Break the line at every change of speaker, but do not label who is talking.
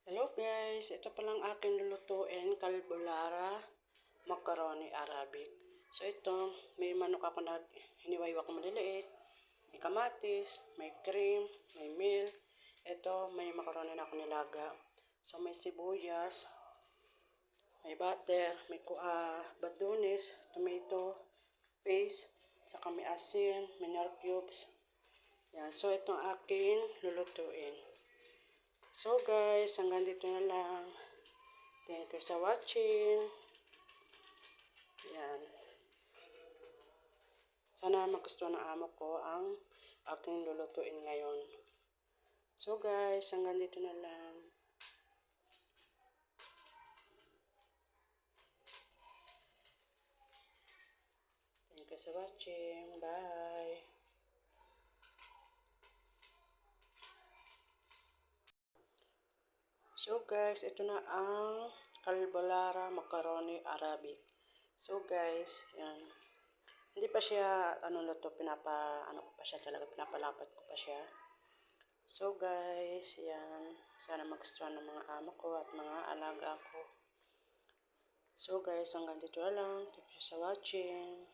Hello guys, ito palang akin lulutuin, carbonara, macaroni Arabic. So ito, may manok ako na hiniwa ko maliliit, may kamatis, may cream, may milk. Ito, may macaroni na ako nilaga. So may sibuyas, may butter, may batunis, tomato, paste, saka may asin, mineral cubes. Yan, so ito ang akin lulutuin. So guys, hanggang dito na lang. Thank you sa watching. Yan. Sana magustuhan ng amo ko ang aking lulutuin ngayon. So guys, hanggang dito na lang. Thank you sa watching. Bye. So guys, ito na ang carbonara macaroni Arabic. So guys, yan. Hindi pa siya luto, ko pa siya talaga, pinapalapat ko pa siya. So guys, yan. Sana magustuhan ng mga amo ko at mga alaga ko. So guys, hanggang dito na lang. Thank you sa watching.